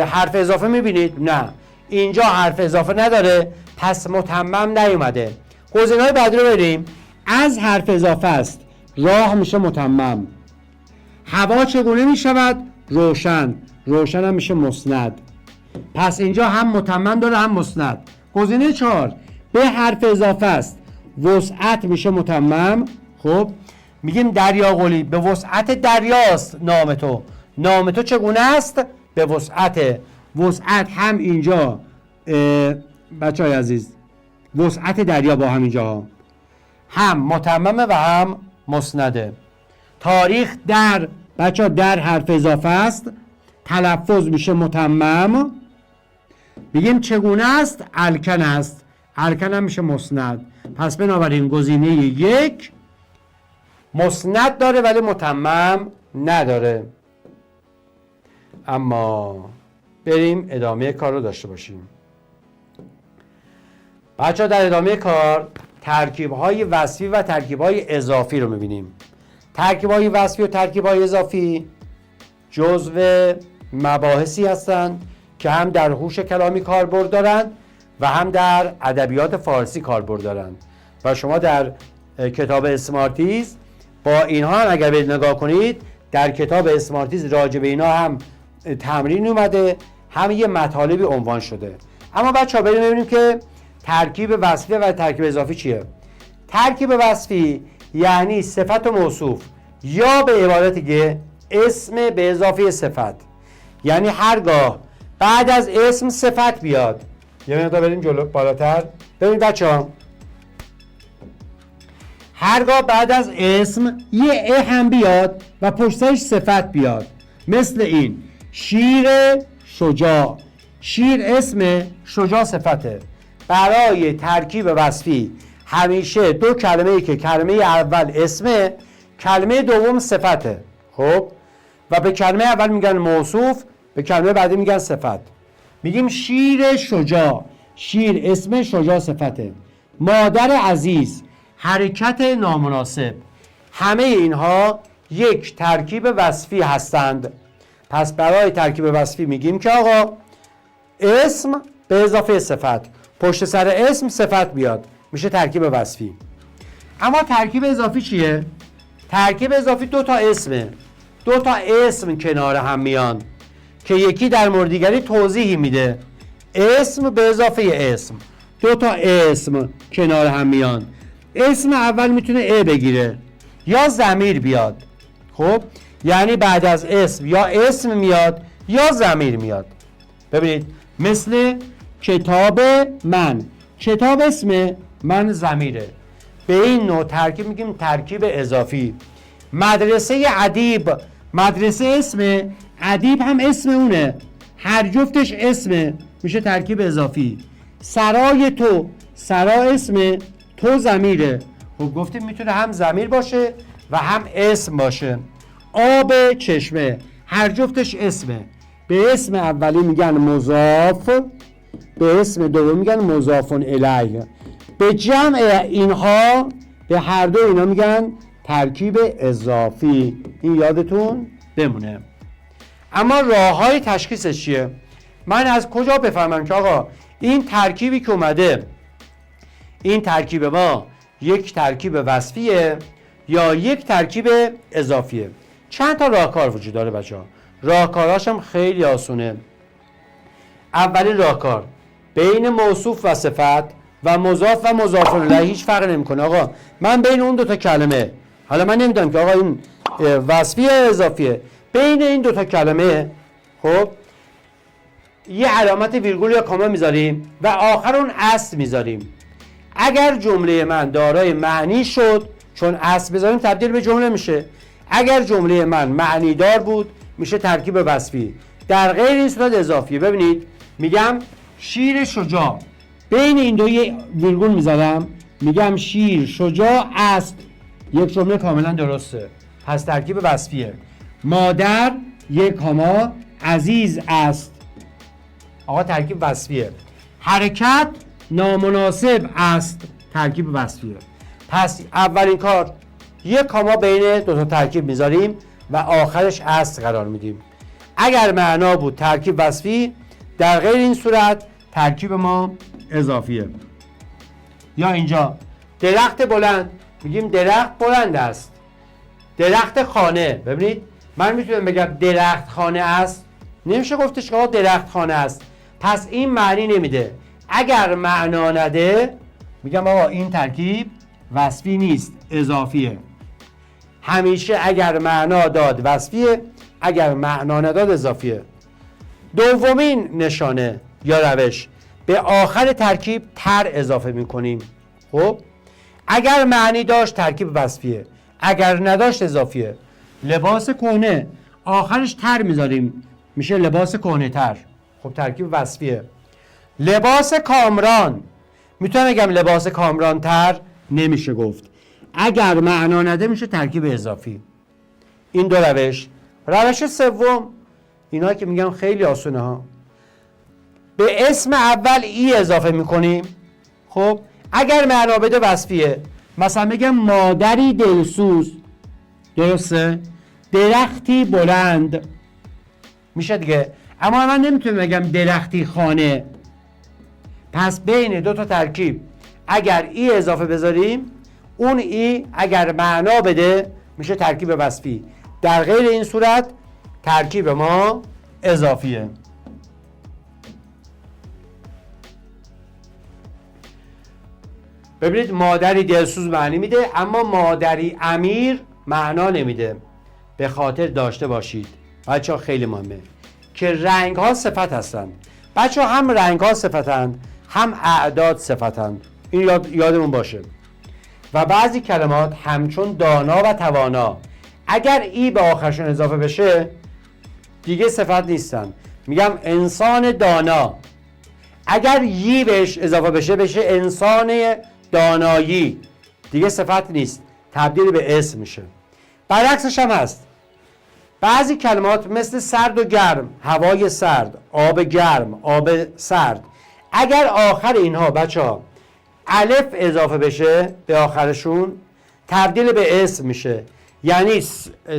حرف اضافه میبینید؟ نه، اینجا حرف اضافه نداره، پس متمم نیومده. گزینه‌های بعدی رو بریم. از حرف اضافه است، راه میشه متمم. هوا چگونه میشود؟ روشن. روشن هم میشه مسند. پس اینجا هم متمم داره هم مسند. گزینه 4 به حرف اضافه است. وسعت میشه متمم. خب میگیم دریا قلی، به وسعت دریاست نام تو. نام تو چگونه است؟ به وسعت. وسعت هم اینجا بچه های عزیز وسعت دریا با همینجا هم متممه و هم مسنده. تاریخ در بچه ها در حرف اضافه است. تلفظ میشه متمم. بگیم چگونه است؟ الکن است. الکن هم میشه مسند. پس بنابراین گزینه 1 مسند داره ولی متمم نداره. اما بریم ادامه کار رو داشته باشیم. بچه ها در ادامه کار ترکیب‌های وصفی و ترکیب‌های اضافی رو می‌بینیم. ترکیب‌های وصفی و ترکیب‌های اضافی جزو مباحثی هستند که هم در هوش کلامی کاربرد دارند و هم در ادبیات فارسی کاربرد دارند و شما در کتاب اسمارتیز با اینها هم اگر برید نگاه کنید در کتاب اسمارتیز راجع به اینا هم تمرین اومده، هم یه مطالبی عنوان شده. اما بچه‌ها بریم ببینیم که ترکیب وصفی و ترکیب اضافی چیه؟ ترکیب وصفی یعنی صفت و موصوف یا به عبارت دیگه اسم به اضافه صفت. یعنی هرگاه بعد از اسم صفت بیاد. یه مقدار بریم جلو بالاتر. ببینید بچه‌ها هرگاه بعد از اسم یه ا هم بیاد و پشتش صفت بیاد. مثل این شیر شجاع. شیر اسم، شجاع صفته. برای ترکیب وصفی همیشه دو کلمه ای که کلمه اول اسمه، کلمه دوم صفته. خب و به کلمه اول میگن موصوف، به کلمه بعدی میگن صفت. میگیم شیر شجاع. شیر اسم، شجاع صفته. مادر عزیز، حرکت نامناسب. همه اینها یک ترکیب وصفی هستند. پس برای ترکیب وصفی میگیم که آقا اسم به اضافه صفت، پشت سر اسم صفت بیاد، میشه ترکیب وصفی. اما ترکیب اضافی چیه؟ ترکیب اضافی دو تا اسمه. دو تا اسم کنار هم میان که یکی در مورد دیگری توضیحی میده. اسم به اضافه اسم. دو تا اسم کنار هم میان. اسم اول میتونه ا بگیره یا ضمیر بیاد. خب یعنی بعد از اسم یا اسم میاد یا ضمیر میاد. ببینید مثل کتاب من. کتاب اسم، من ضمیره. به این نوع ترکیب میگیم ترکیب اضافی. مدرسه ادیب. مدرسه اسم، ادیب هم اسم اونه، هر جفتش اسمه، میشه ترکیب اضافی. سرای تو. سرا اسم، تو ضمیره. خب گفتیم میتونه هم ضمیر باشه و هم اسم باشه. آب چشمه، هر جفتش اسمه. به اسم اولی میگن مضاف، به اسم دوم میگن مضاف الیه. به جمع اینها، به هر دو اینا میگن ترکیب اضافی. این یادتون بمونه. اما راههای تشخیصش چیه؟ من از کجا بفهمم که آقا این ترکیبی که اومده، این ترکیب ما یک ترکیب وصفیه یا یک ترکیب اضافیه؟ چند تا راهکار وجود داره بچه‌ها. راهکاراش هم خیلی آسونه. اولین راهکار بین موصوف و صفت و مضاف و مضاف الیه هیچ فرقی نمیکنه. آقا من بین اون دو تا کلمه، حالا من نمیدونم که آقا این وصفیه یا اضافیه، بین این دو تا کلمه خب یه علامت ویرگول یا کامه میذاریم و آخر اون اصل میذاریم. اگر جمله من دارای معنی شد، چون اصل بذاریم تبدیل به جمله میشه. اگر جمله من معنی دار بود میشه ترکیب وصفی. در غیر این صورت اضافیه. ببینید میگم شیر شجاع، بین این دو یه ویرگول میذارم، میگم شیر شجاع است، یک جمله کاملا درسته، پس ترکیب وصفیه. مادر یک کاما عزیز است، آقا ترکیب وصفیه. حرکت نامناسب است، ترکیب وصفیه. پس اولین کار یک کاما بین دو تا ترکیب میذاریم و آخرش اصل قرار میدیم. اگر معنا بود ترکیب وصفی، در غیر این صورت ترکیب ما اضافیه. یا اینجا درخت بلند، میگیم درخت بلند است، درخت خانه. ببینید من میتونم بگم درخت خانه است، نمیشه گفتش که درخت خانه است. پس این معنی نمیده. اگر معنا نده میگم آقا این ترکیب وصفی نیست، اضافیه. همیشه اگر معنا داد وصفیه، اگر معنا نداد اضافیه. دومین نشانه یا روش، به آخر ترکیب تر اضافه میکنیم. خب اگر معنی داشت ترکیب وصفیه، اگر نداشت اضافیه. لباس کهنه آخرش تر میذاریم، میشه لباس کهنه تر. خب ترکیب وصفیه. لباس کامران، میتونم بگم لباس کامران تر، نمیشه گفت. اگر معنا نده میشه ترکیب اضافی. این دو روش. روش سوم، اینا که میگم خیلی آسونه ها. به اسم اول ای اضافه میکنیم. خب اگر معنا بده وصفیه. مثلا بگم مادری دلسوز، درسته؟ درختی بلند، میشه دیگه. اما من نمیتونم بگم درختی خانه. پس بین دو تا ترکیب اگر ای اضافه بذاریم، اون ای اگر معنا بده میشه ترکیب وصفی. در غیر این صورت ترکیب ما اضافیه. ببینید مادری دلسوز معنی میده، اما مادری امیر معنا نمیده. به خاطر داشته باشید بچه ها، خیلی مهمه که رنگ ها صفت هستند. بچه ها هم رنگ ها صفتند، هم اعداد صفتند. این یادمون باشه. و بعضی کلمات همچون دانا و توانا اگر ای به آخرشون اضافه بشه دیگه صفت نیستن. میگم انسان دانا، اگر یی بهش اضافه بشه انسان دانایی، دیگه صفت نیست، تبدیل به اسم میشه. برعکسش هم هست. بعضی کلمات مثل سرد و گرم، هوای سرد، آب گرم، آب سرد، اگر آخر اینها بچه ها الف اضافه بشه به آخرشون تبدیل به اسم میشه. یعنی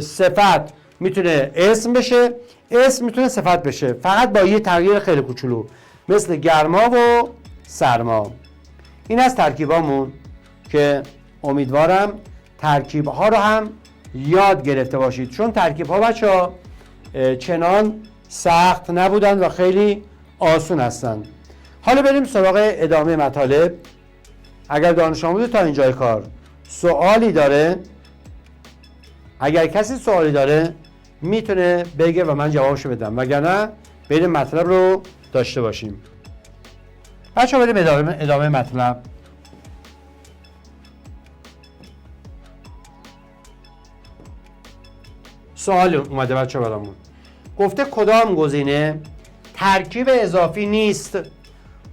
صفت میتونه اسم بشه، اسم میتونه صفت بشه، فقط با یه تغییر خیلی کوچولو، مثل گرما و سرما. این از ترکیبامون که امیدوارم ترکیبها رو هم یاد گرفته باشید، چون ترکیبها بچه‌ها چنان سخت نبودن و خیلی آسون هستن. حالا بریم سراغ ادامه مطالب. اگر دانش آموز تا اینجای کار سوالی داره، اگر کسی سوالی داره میتونه بگه و من جوابشو بدم، وگرنه بریم مطلب رو داشته باشیم. بچه‌ها بریم ادامه مطلب. سوال اومده بچه‌ها برامون. گفته کدام گزینه ترکیب اضافی نیست؟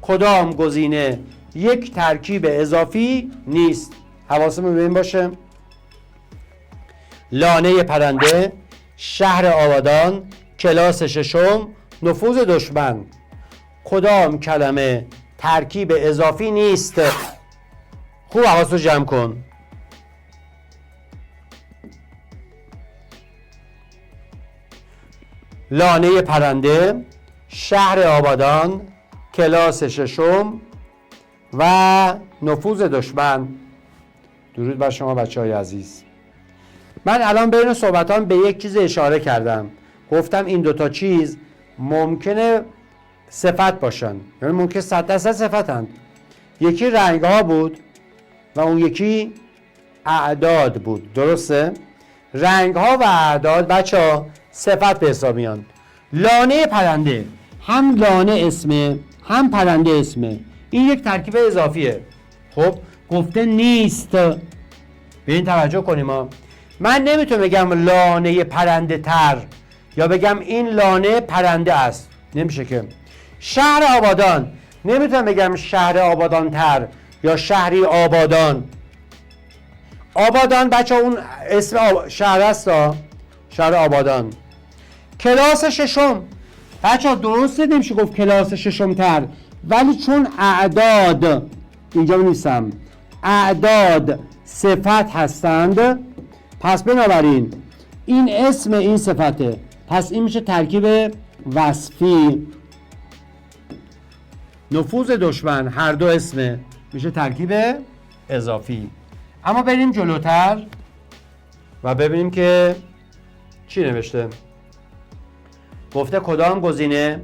کدام گزینه یک ترکیب اضافی نیست؟ حواسمون به این باشه. لانه پرنده، شهر آبادان، کلاس ششم، نفوذ دشمن. کدام کلمه ترکیب اضافی نیست؟ خوب حواستو جمع کن. لانه پرنده، شهر آبادان، کلاس ششم و نفوذ دشمن. درود بر شما بچه‌های عزیز. من الان بین صحبتان به یک چیز اشاره کردم. گفتم این دوتا چیز ممکنه صفت باشن، یعنی ممکنه 100% صفتند. یکی رنگ ها بود و اون یکی اعداد بود، درسته؟ رنگ ها و اعداد بچه‌ها صفت به حساب میان. لانه پرنده، هم لانه اسمه هم پرنده اسمه، این یک ترکیب اضافیه. خب گفته نیست، به این توجه کنیم ها. من نمیتونم بگم لانه پرنده تر یا بگم این لانه پرنده است، نمیشه که. شهر آبادان، نمیتونم بگم شهر آبادان تر یا شهری آبادان. آبادان بچه اون اسم شهر است، شهر آبادان. کلاس ششم بچه درسته نمیشه گفت کلاس ششم تر، ولی چون اعداد اینجا نیستم، اعداد صفت هستند، پس بنابراین این اسم این صفته، پس این میشه ترکیب وصفی. نفوذ دشمن هر دو اسمه، میشه ترکیب اضافی. اما بریم جلوتر. و ببینیم که چی نوشته. گفته کدام گزینه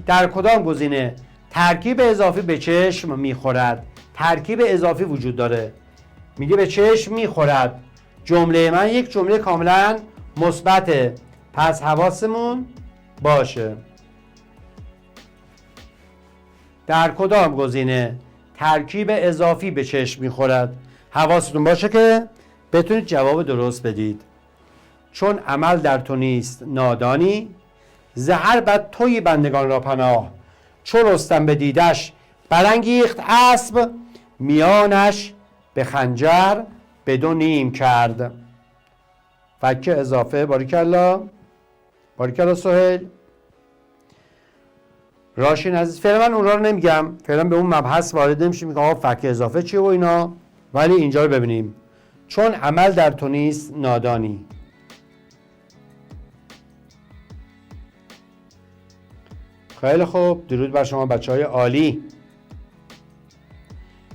در کدام گزینه ترکیب اضافی به چشم میخورد. ترکیب اضافی وجود داره، میگه به چشم میخورد. جمله من یک جمله کاملا مثبته، پس حواسمون باشه. در کدام گزینه ترکیب اضافی به چشم میخورد؟ حواستون باشه که بتونید جواب درست بدید. چون عمل در تو نیست نادانی، زهر بد توی بندگان را پناه. چون رستم به دیدش برانگیخت اسب، میانش به خنجر به دو نیم کرد. فک اضافه. باریکلا باریکلا سهیل. راشین عزیز، فعلا من اون رو نمیگم، فعلا به اون مبحث وارد نمیشیم که آقا فک اضافه چیه و اینا، ولی اینجا رو ببینیم. چون عمل در تو نیست نادانی. خیلی خوب، درود بر شما بچهای عالی.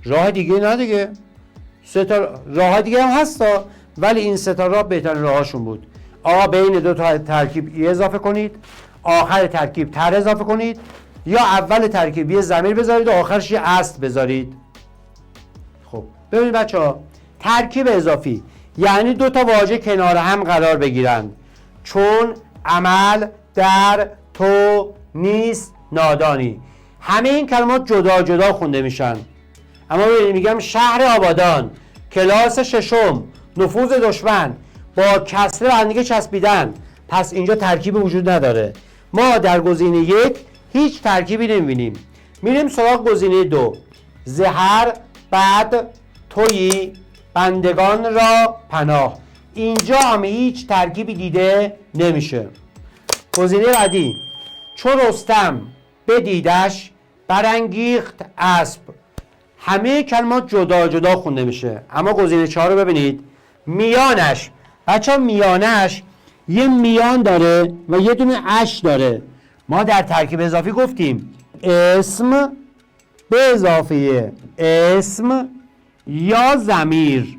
راه دیگه نه دیگه، راه دیگه هم هستا، ولی این سه تا راه بهترین راهاشون بود. بین دو تا ترکیب ای اضافه کنید، آخر ترکیب تر اضافه کنید، یا اول ترکیب یه ضمیر بذارید و آخرش یه اصل بذارید. خب ببینید بچه‌ها، ترکیب اضافی یعنی دو تا واژه کنار هم قرار بگیرند. چون عمل در تو نیست نادانی. همه این کلمات جدا جدا خونده میشن، اما میگم شهر آبادان، کلاس ششم، نفوذ دشمن، با کسره به هم دیگه چسبیدن، پس اینجا ترکیب وجود نداره. ما در گزینه یک هیچ ترکیبی نمیبینیم. میریم سراغ گزینه دو. زهر بد تویی بندگان را پناه. اینجا هم هیچ ترکیبی دیده نمیشه. گزینه بعدی. چون رستم به دیدش برانگیخت اسب. همه کلمات جدا جدا خونده میشه، اما گزینه 4 رو ببینید. میانش. بچه میانش یه میان داره و یه دونه اش داره. ما در ترکیب اضافی گفتیم اسم به اضافه اسم یا ضمیر.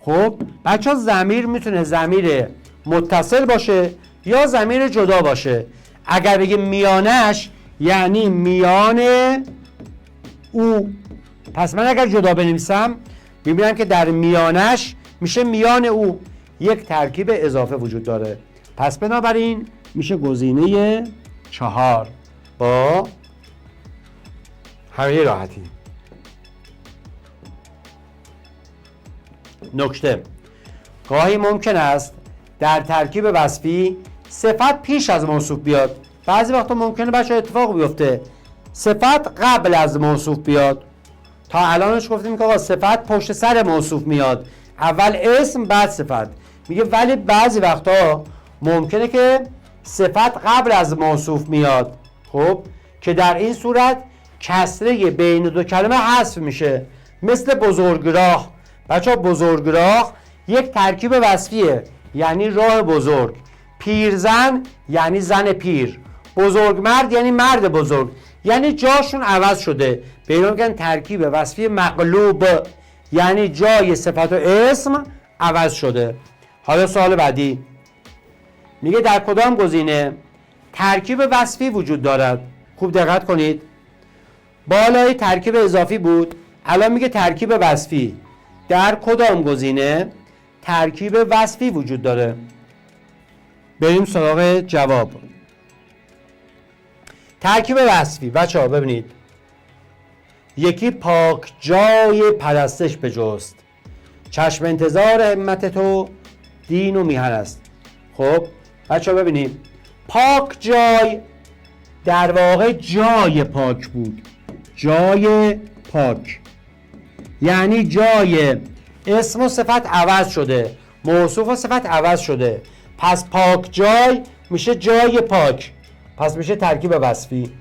خب بچه ها ضمیر میتونه ضمیر متصل باشه یا ضمیر جدا باشه. اگر بگیم میانش یعنی میان او، پس من اگر جدا بنویسم میبینم که در میانش میشه میان او. یک ترکیب اضافه وجود داره، پس بنابراین میشه گزینه 4 با همه راحتی. نکته: گاهی ممکن است در ترکیب وصفی صفت پیش از موصوف بیاد. بعضی وقتا ممکنه بچه اتفاق بیفته صفت قبل از موصوف بیاد. تا الانش گفتیم که آقا صفت پشت سر موصوف میاد، اول اسم بعد صفت. میگه ولی بعضی وقتا ممکنه که صفت قبل از موصوف میاد. خب که در این صورت کسره بین دو کلمه حذف میشه. مثل بزرگراه. بچه بزرگراه یک ترکیب وصفیه، یعنی راه بزرگ. پیرزن یعنی زن پیر. بزرگمرد یعنی مرد بزرگ، یعنی جاشون عوض شده. به اینا میگن ترکیب وصفی مقلوب، یعنی جای صفت و اسم عوض شده. حالا سوال بعدی میگه در کدام گزینه ترکیب وصفی وجود دارد؟ خوب دقت کنید، بالای ترکیب اضافی بود، الان میگه ترکیب وصفی. در کدام گزینه ترکیب وصفی وجود داره؟ بریم سراغ جواب. ترکیب وصفی بچه ها ببینید، یکی پاک جای پرستش بجست، چشم انتظار همت تو دین و میهن است. خب بچه ها ببینید، پاک جای در واقع جای پاک بود. جای پاک یعنی جای اسم و صفت عوض شده، موصوف و صفت عوض شده، پس پاک جای میشه جای پاک، پس میشه ترکیب وصفی.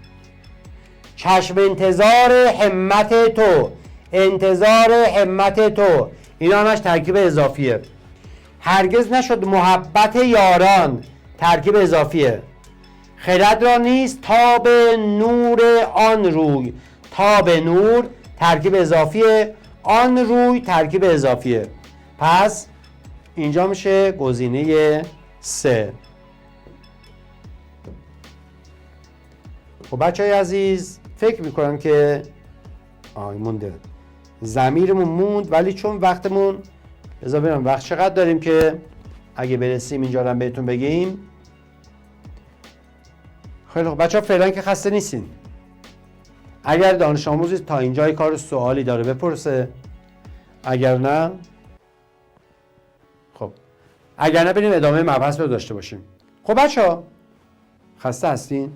چشم انتظار همت تو، انتظار همت تو، اینا همش ترکیب اضافیه. هرگز نشد محبت یاران، ترکیب اضافیه. خرد را نیست تاب نور آن روی، تاب نور ترکیب اضافیه، آن روی ترکیب اضافیه. پس اینجا میشه گزینه 3. خب بچه های عزیز فکر میکنم که مونده، ضمیرمون موند، ولی چون وقتمون بذار ببینم وقت چقدر داریم که اگه برسیم اینجا رو بهتون بگیم. خیلی خب بچه ها فعلا که خسته نیستین. اگر دانش آموزی تا اینجای کار سوالی داره بپرسه، اگر نه خب اگر نه بریم ادامه مبحث رو داشته باشیم. خب بچه ها خسته هستین؟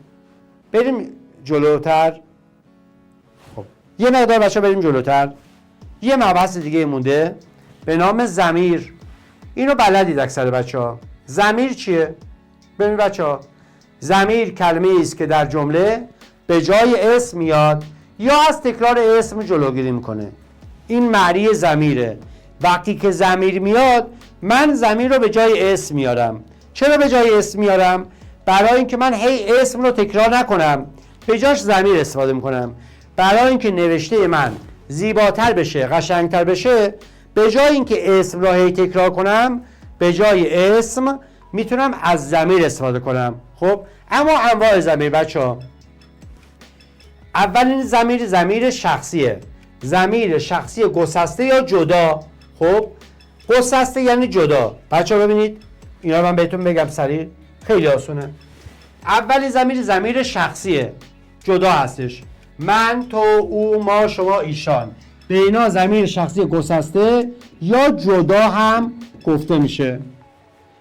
بریم جلوتر. خب یه مقدار بچه ها بریم جلوتر. یه مبحث دیگه مونده به نام ضمیر. اینو بلدید اکثر بچه ها. ضمیر چیه؟ ببین بچه ها، ضمیر کلمه است که در جمله به جای اسم میاد یا از تکرار اسم جلوگیری میکنه. این معنی ضمیره. وقتی که ضمیر میاد من ضمیر رو به جای اسم میارم. چرا به جای اسم میارم؟ برای اینکه من هی اسم رو تکرار نکنم، به جاش ضمیر استفاده میکنم. برای اینکه نوشته من زیباتر بشه، قشنگتر بشه، به جای اینکه اسم رو هی تکرار کنم، به جای اسم میتونم از ضمیر استفاده کنم. خب اما انواع ضمیر بچه‌ها، اولین ضمیر ضمیر شخصیه. ضمیر شخصی گسسته یا جدا. خب گسسته یعنی جدا. بچه‌ها ببینید اینا رو من بهتون بگم سریع، خیلی آسونه. اولی ضمیر ضمیر شخصیه، جدا هستش. من، تو، او، ما، شما، ایشان. به اینا ضمیر شخصی گسسته یا جدا هم گفته میشه.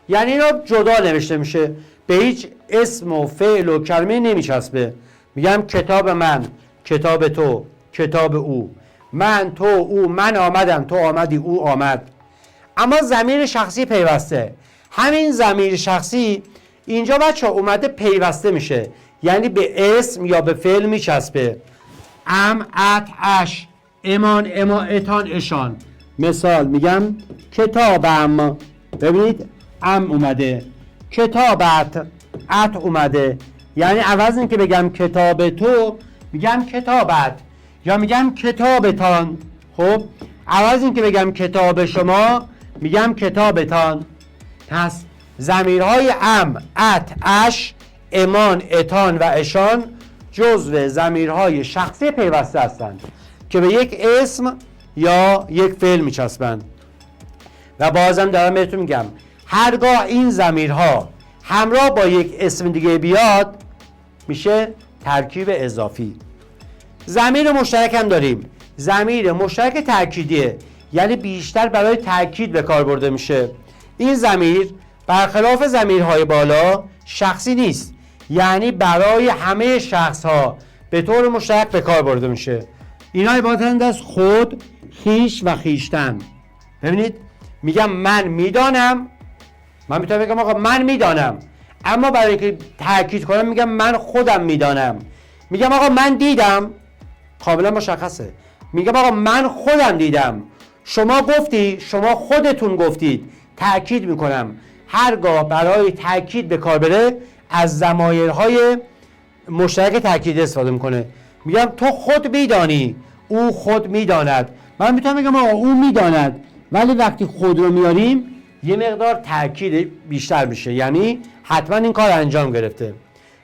یعنی اینا جدا نوشته میشه، به هیچ اسم و فعل و کلمه نمیچسبه. میگم کتاب من، کتاب تو، کتاب او. من، تو، او، من آمدم، تو آمدی، او آمد. اما ضمیر شخصی پیوسته. همین ضمیر شخصی اینجا بچه اومده پیوسته میشه، یعنی به اسم یا به فعل میچسبه. ام، ات، اش، امان، اما، اتان، اشان. مثال میگم کتابم، ببینید ام اومده، کتابت، ات اومده. یعنی عوض این که بگم کتاب تو میگم کتابت، یا میگم کتابتان. خب عوض این که بگم کتاب شما میگم کتابتان. پس ضمیرهای ام، ات، اش، امان، اتان و اشان جزو ضمیرهای شخصی پیوسته هستند که به یک اسم یا یک فعل میچسبند. و بازم دارم بهتون میگم هرگاه این ضمیرها همراه با یک اسم دیگه بیاد میشه ترکیب اضافی. ضمیر مشترک هم داریم. ضمیر مشترک تأکیدیه، یعنی بیشتر برای تأکید به کار برده میشه. این ضمیر برخلاف ضمیرهای بالا شخصی نیست، یعنی برای همه شخص ها به طور مشترک به کار برده میشه. اینا عبارتند از خود، خیش و خیشتن. ببینید میگم من میدانم، من میتونم بگم آقا من میدانم، اما برای اینکه تاکید کنم میگم من خودم میدانم. میگم آقا من دیدم، کاملا مشخصه. میگم آقا من خودم دیدم، شما گفتی، شما خودتون گفتید. تاکید میکنم. هرگاه برای تاکید به کار بره از ضمایرهای مشترک تاکید استفاده میکنه. میگم تو خود میدانی، او خود میداند. من میتونم بگم آقا او میداند، ولی وقتی خود رو میاریم یه مقدار تاکید بیشتر میشه، یعنی حتما این کار انجام گرفته.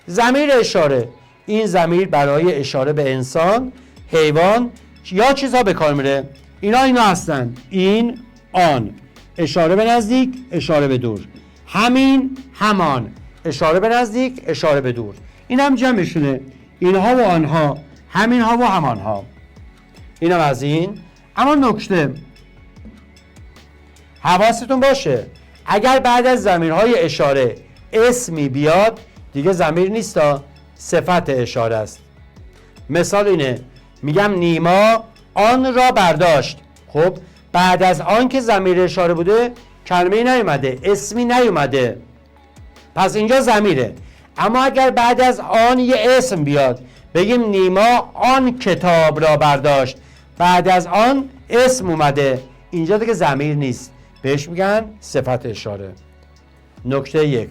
ضمیر اشاره، این ضمیر برای اشاره به انسان، حیوان یا چیزها به کار میره. اینا هستن. این، آن، اشاره به نزدیک، اشاره به دور. همین، همان، اشاره به نزدیک، اشاره به دور. این هم جمعشونه، اینها و آنها، همینها و همانها. اینم از این. اما نکته حواستون باشه، اگر بعد از ضمیرهای اشاره اسمی بیاد دیگه ضمیر نیستا، صفت اشاره است. مثال اینه، میگم نیما آن را برداشت. خب بعد از آن که ضمیر اشاره بوده کلمه‌ای نیومده، اسمی نیومده، پس اینجا ضمیره. اما اگر بعد از آن یه اسم بیاد، بگیم نیما آن کتاب را برداشت، بعد از آن اسم اومده، اینجا دیگه ضمیر نیست، بهش میگن صفت اشاره. نکته 1،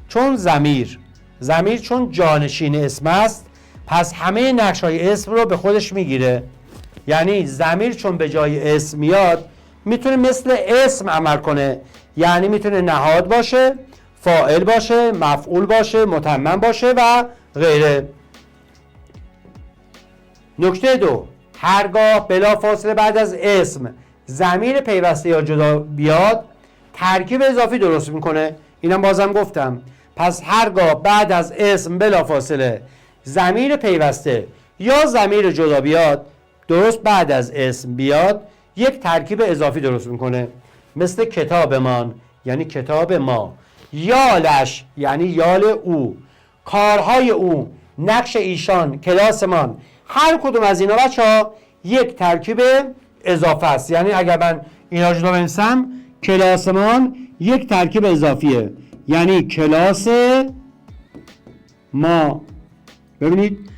چون ضمیر چون جانشین اسم است، پس همه نقش‌های اسم رو به خودش میگیره. یعنی ضمیر چون به جای اسم میاد، میتونه مثل اسم عمل کنه، یعنی میتونه نهاد باشه، فاعل باشه، مفعول باشه، متمم باشه و غیره. نکته دو، هرگاه بلافاصله بعد از اسم ضمیر پیوسته یا جدا بیاد ترکیب اضافی درست میکنه. اینم بازم گفتم. پس هرگاه بعد از اسم بلافاصله ضمیر پیوسته یا ضمیر جدا بیاد، درست بعد از اسم بیاد، یک ترکیب اضافی درست میکنه. مثل کتابمان یعنی کتاب ما، یالش یعنی یال او، کارهای او، نقش ایشان، کلاسمان. هر کدوم از اینا بچه‌ها یک ترکیب اضافه است. یعنی اگر من اینا جدا بنویسم، کلاسمان یک ترکیب اضافیه، یعنی کلاس ما. ببینید،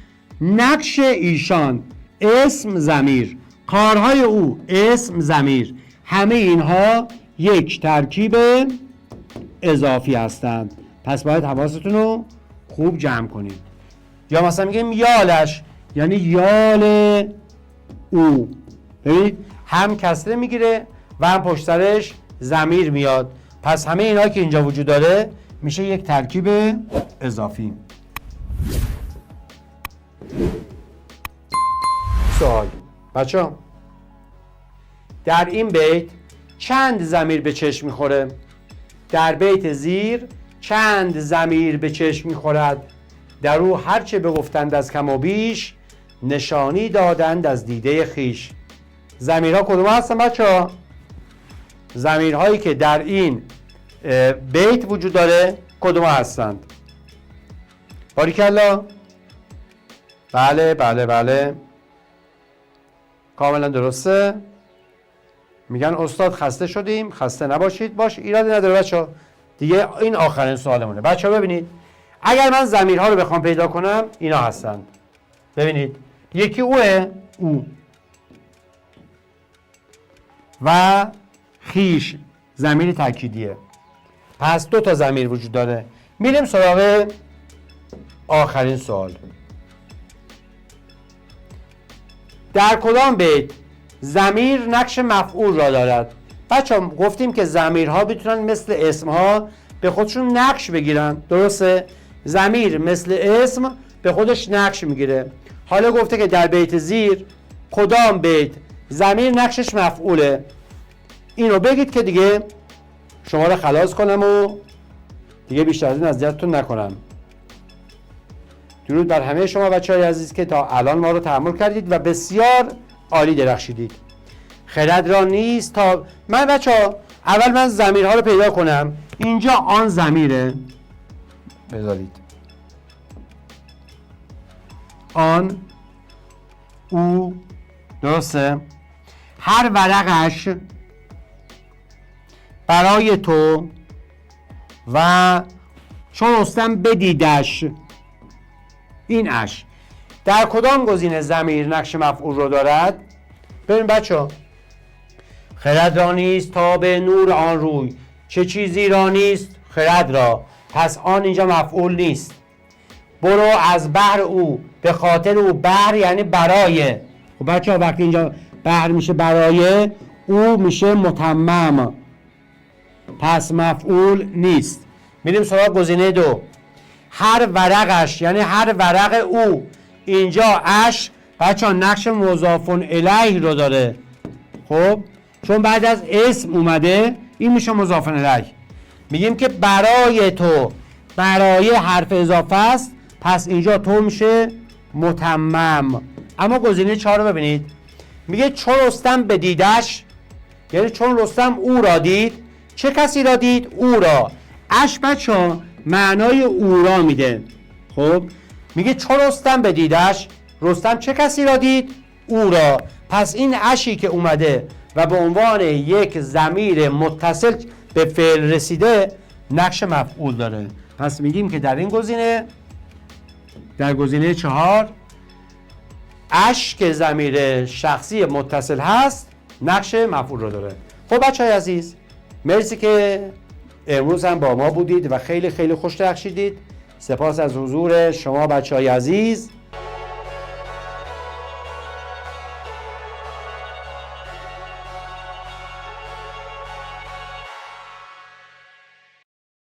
نقش ایشان اسم ضمیر، کارهای او اسم ضمیر، همه اینها یک ترکیب اضافی هستند. پس باید حواستون رو خوب جمع کنید. یا مثلا میگیم یالش یعنی یال او. ببینید هم کسره میگیره و هم پشت سرش ضمیر میاد. پس همه اینا که اینجا وجود داره میشه یک ترکیب اضافی. سوال بچه ها، در این بیت چند ضمیر به چشم میخوره؟ در بیت زیر چند ضمیر به چشم میخورد؟ در او هرچه بگفتند از کم و بیش، نشانی دادند از دیده خیش. ضمیرها کدوم هستن بچه ها؟ ضمیرهایی که در این بیت وجود داره کدوم هستند؟ باریکلا. بله بله بله، کاملا درسته. میگن استاد خسته شدیم. خسته نباشید، باش ایرادی نداره بچه‌ها. دیگه این آخرین سوالمونه. بچه‌ها ببینید، اگر من ضمیرها رو بخوام پیدا کنم اینا هستند. ببینید، یکی اوه، او، و خیش ضمیر تأکیدیه. پس دو تا ضمیر وجود داره. میریم سراغ آخرین سوال. در کدام بیت ضمیر نقش مفعول را دارد؟ بچه‌ها گفتیم که ضمیرها میتونن مثل اسمها به خودشون نقش بگیرن. درسته؟ ضمیر مثل اسم به خودش نقش میگیره. حالا گفته که در بیت زیر کدام بیت ضمیر نقشش مفعوله. اینو بگید که دیگه شما رو خلاص کنم و دیگه بیشتر از این اذیتتون نکنم. درود بر همه شما بچه‌های عزیز که تا الان ما رو تحمل کردید و بسیار عالی درخشیدید. خرد را نیست تا من بچه‌ها اول من ضمیرها رو پیدا کنم. اینجا آن ضمیره، بذارید آن، او، درسته؟ هر ورقش، برای تو، و چون رستم بدیدش، این اش. در کدام گزینه ضمیر نقش مفعول رو دارد؟ ببین بچه، خرد را نیست تا به نور آن روی، چه چیزی را نیست خرد را. پس آن اینجا مفعول نیست. برو از بحر او، به خاطر او. بحر یعنی برای. خب بچه ها وقتی اینجا بحر میشه برای، او میشه متمم، پس مفعول نیست. میریم سراغ گزینه دو. هر ورقش یعنی هر ورق او. اینجا اش بچه ها نقش مضاف الیه رو داره. خب چون بعد از اسم اومده این میشه مضاف الیه. میگیم که برای تو، برای حرف اضافه است، پس اینجا تو میشه متمم. اما گزینه 4 رو ببینید، میگه چون رستم بدیدش، یعنی چون رستم او را دید. چه کسی را دید؟ او را. اش بچه معنای او را میده. خب میگه چون رستم بدیدش، رستم چه کسی را دید؟ او را. پس این اشی که اومده و به عنوان یک ضمیر متصل به فعل رسیده نقش مفعول داره. پس میگیم که در این گزینه، در گزینه 4، اش که ضمیر شخصی متصل هست نقش مفعول رو داره. خب بچه‌های عزیز، مرسی که امروز هم با ما بودید و خیلی خیلی خوش درخشیدید. سپاس از حضور شما بچه‌های عزیز.